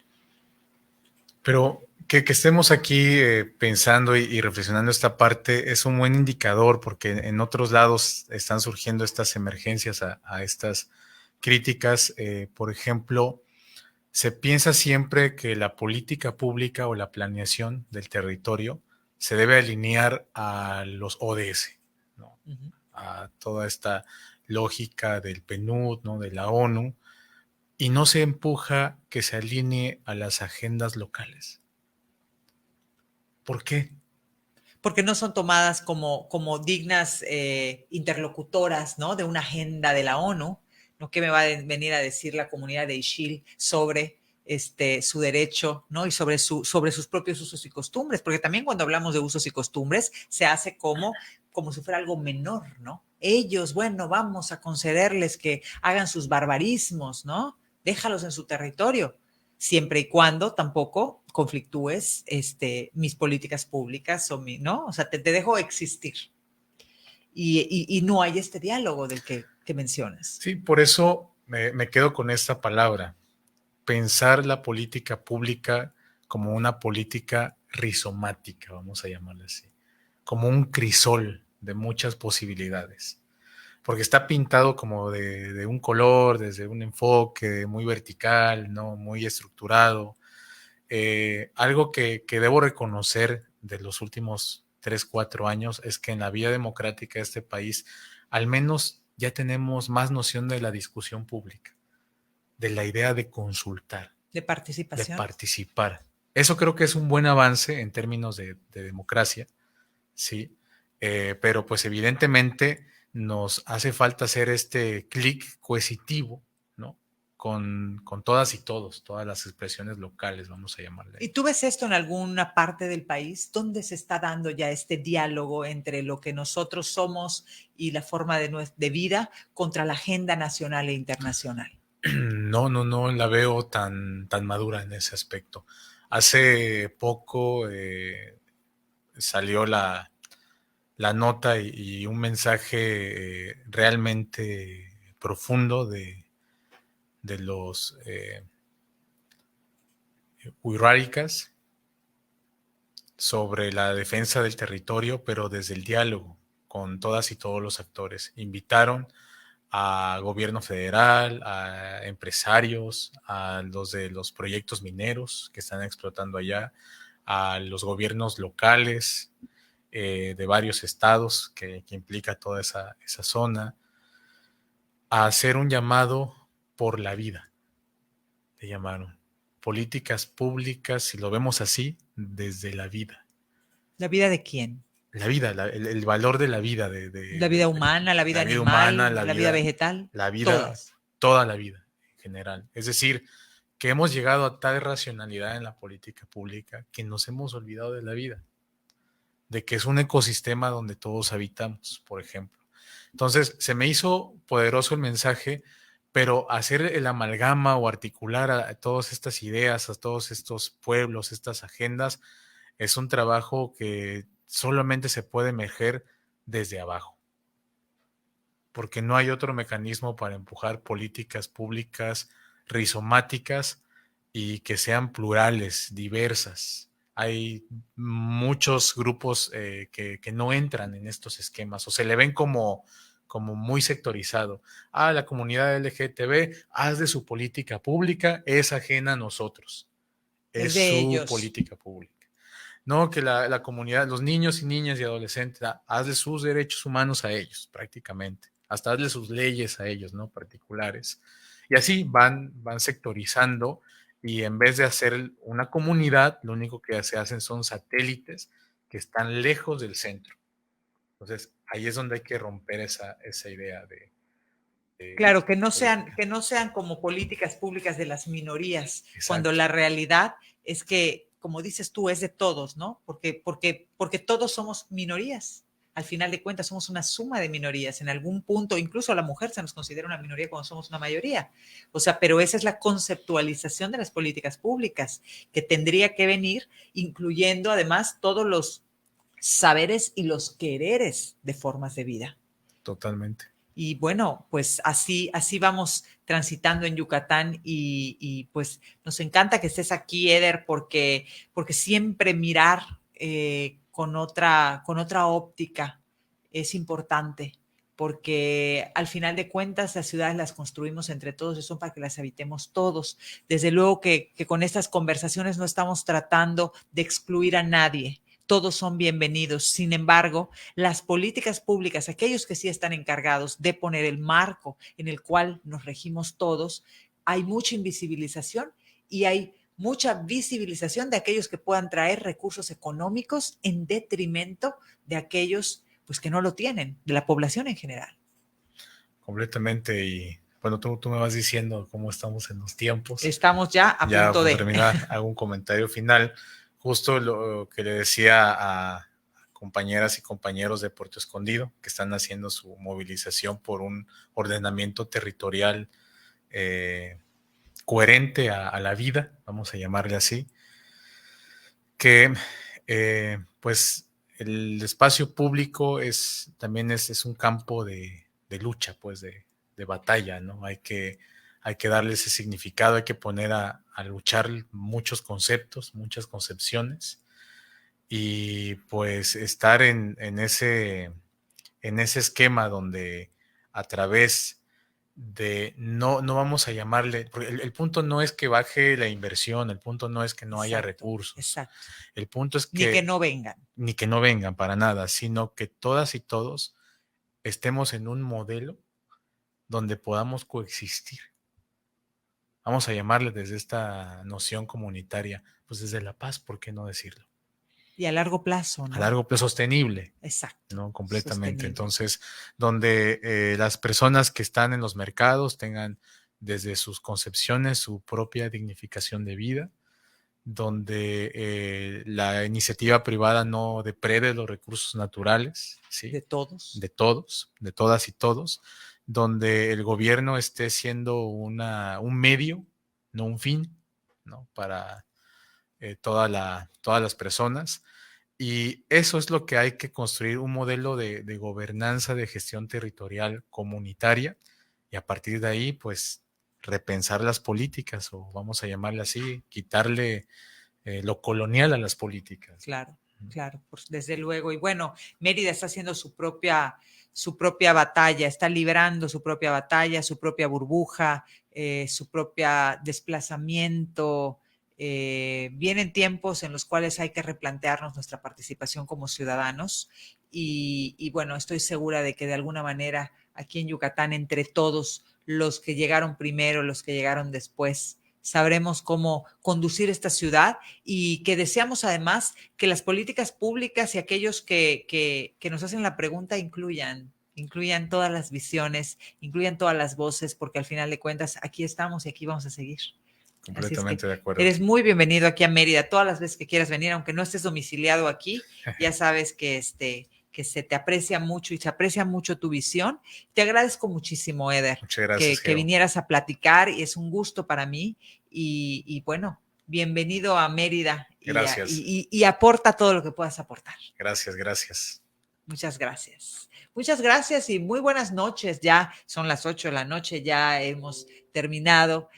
Pero que estemos aquí pensando y reflexionando esta parte es un buen indicador porque en otros lados están surgiendo estas emergencias a estas críticas. Por ejemplo, se piensa siempre que la política pública o la planeación del territorio se debe alinear a los ODS, ¿no? Uh-huh. A toda esta lógica del PNUD, ¿no? De la ONU, y no se empuja que se alinee a las agendas locales. ¿Por qué? Porque no son tomadas como dignas interlocutoras, ¿no? De una agenda de la ONU, ¿no? ¿Qué me va a venir a decir la comunidad de Ixil sobre su derecho, ¿no? Y sobre sus propios usos y costumbres? Porque también cuando hablamos de usos y costumbres se hace como si fuera algo menor, ¿no? Ellos, bueno, vamos a concederles que hagan sus barbarismos, ¿no? Déjalos en su territorio, siempre y cuando tampoco conflictúes mis políticas públicas ¿no? O sea, te dejo existir. Y no hay este diálogo del que mencionas. Sí, por eso me quedo con esta palabra, pensar la política pública como una política rizomática, vamos a llamarla así, como un crisol de muchas posibilidades, porque está pintado como de un color, desde un enfoque muy vertical, ¿no? Muy estructurado. Algo que debo reconocer de los últimos 3, 4 años es que en la vida democrática de este país, al menos ya tenemos más noción de la discusión pública, de la idea de consultar, De de participación. participar. Eso creo que es un buen avance en términos de democracia, ¿sí? Pero pues evidentemente nos hace falta hacer este clic coercitivo, ¿no? Con todas y todos, todas las expresiones locales, vamos a llamarle. ¿Y tú ves esto en alguna parte del país? ¿Dónde se está dando ya este diálogo entre lo que nosotros somos y la forma de vida contra la agenda nacional e internacional? No la veo tan madura en ese aspecto. Hace poco salió la nota y un mensaje realmente profundo de los huirráricas sobre la defensa del territorio, pero desde el diálogo con todas y todos los actores. Invitaron a gobierno federal, a empresarios, a los de los proyectos mineros que están explotando allá, a los gobiernos locales de varios estados que implica toda esa zona, a hacer un llamado por la vida, le llamaron. Políticas públicas, si lo vemos así, desde la vida. ¿La vida de quién? La vida, el valor de la vida, La vida humana, la vida la vida humana, animal, la vida vegetal, la vida, todas. toda la vida en general. Es decir, que hemos llegado a tal racionalidad en la política pública que nos hemos olvidado de la vida, de que es un ecosistema donde todos habitamos, por ejemplo. Entonces, se me hizo poderoso el mensaje, pero hacer el amalgama o articular a todas estas ideas, a todos estos pueblos, estas agendas, es un trabajo que solamente se puede emerger desde abajo, porque no hay otro mecanismo para empujar políticas públicas rizomáticas y que sean plurales, diversas. Hay muchos grupos que no entran en estos esquemas o se le ven como muy sectorizado. La comunidad LGTB, haz de su política pública, es ajena a nosotros. Es De su ellos. política pública. No, que la comunidad, los niños y niñas y adolescentes, hazle sus derechos humanos a ellos, prácticamente. Hasta hazle sus leyes a ellos, ¿no? Particulares. Y así van sectorizando y en vez de hacer una comunidad, lo único que se hacen son satélites que están lejos del centro. Entonces, ahí es donde hay que romper esa idea de Claro, política. que no sean como políticas públicas de las minorías, cuando Exacto. la realidad es que, como dices tú, es de todos, ¿no? Porque todos somos minorías. Al final de cuentas, somos una suma de minorías. En algún punto, incluso a la mujer se nos considera una minoría cuando somos una mayoría. O sea, pero esa es la conceptualización de las políticas públicas, que tendría que venir incluyendo además todos los saberes y los quereres de formas de vida. Totalmente. Y bueno, pues así vamos transitando en Yucatán y pues nos encanta que estés aquí, Eder, porque siempre mirar con otra óptica es importante, porque al final de cuentas las ciudades las construimos entre todos y son para que las habitemos todos. Desde luego que con estas conversaciones no estamos tratando de excluir a nadie. Todos son bienvenidos. Sin embargo, las políticas públicas, aquellos que sí están encargados de poner el marco en el cual nos regimos todos, hay mucha invisibilización y hay mucha visibilización de aquellos que puedan traer recursos económicos en detrimento de aquellos pues, que no lo tienen, de la población en general. Completamente. Y bueno, tú me vas diciendo cómo estamos en los tiempos. Estamos ya a punto de terminar. Hago un comentario final. Justo lo que le decía a compañeras y compañeros de Puerto Escondido, que están haciendo su movilización por un ordenamiento territorial coherente a la vida, vamos a llamarle así, que pues el espacio público también es un campo de lucha, pues de batalla, ¿no? Hay que darle ese significado, hay que poner a luchar muchos conceptos, muchas concepciones, y pues estar en ese esquema donde a través de no vamos a llamarle, porque el punto no es que baje la inversión, el punto no es que no haya recursos, exacto. El punto es que ni que no vengan para nada, sino que todas y todos estemos en un modelo donde podamos coexistir. Vamos a llamarle desde esta noción comunitaria, pues desde la paz, ¿por qué no decirlo? Y a largo plazo, ¿no? A largo plazo, sostenible. Exacto. ¿No? Completamente. Sostenible. Entonces, donde las personas que están en los mercados tengan desde sus concepciones su propia dignificación de vida, donde la iniciativa privada no deprede los recursos naturales, ¿sí? De todos. De todos, de todas y todos, donde el gobierno esté siendo un medio, no un fin, ¿no? Para todas las personas. Y eso es lo que hay que construir, un modelo de gobernanza, de gestión territorial comunitaria, y a partir de ahí, pues, repensar las políticas, o vamos a llamarle así, quitarle lo colonial a las políticas. Claro, pues desde luego. Y bueno, Mérida está haciendo su propia batalla, está librando su propia batalla, su propia burbuja, su propia desplazamiento. Vienen tiempos en los cuales hay que replantearnos nuestra participación como ciudadanos y bueno, estoy segura de que de alguna manera aquí en Yucatán, entre todos los que llegaron primero, los que llegaron después, sabremos cómo conducir esta ciudad y que deseamos además que las políticas públicas y aquellos que nos hacen la pregunta incluyan todas las visiones, incluyan todas las voces, porque al final de cuentas aquí estamos y aquí vamos a seguir. Completamente de acuerdo. Eres muy bienvenido aquí a Mérida todas las veces que quieras venir, aunque no estés domiciliado aquí, ya sabes que se te aprecia mucho y se aprecia mucho tu visión. Te agradezco muchísimo, Eder, muchas gracias, que vinieras a platicar y es un gusto para mí y bueno, bienvenido a Mérida. Gracias. Y aporta todo lo que puedas aportar. Gracias. Muchas gracias. Muchas gracias y muy buenas noches. Ya son las 8 de la noche, ya hemos terminado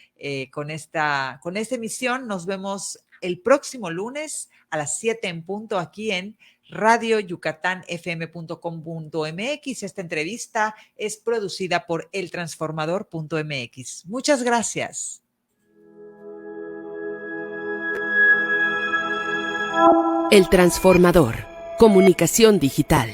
con esta emisión. Nos vemos el próximo lunes a las 7 en punto aquí en radioyucatanfm.com.mx. Esta entrevista es producida por eltransformador.mx. Muchas gracias. El Transformador. Comunicación digital.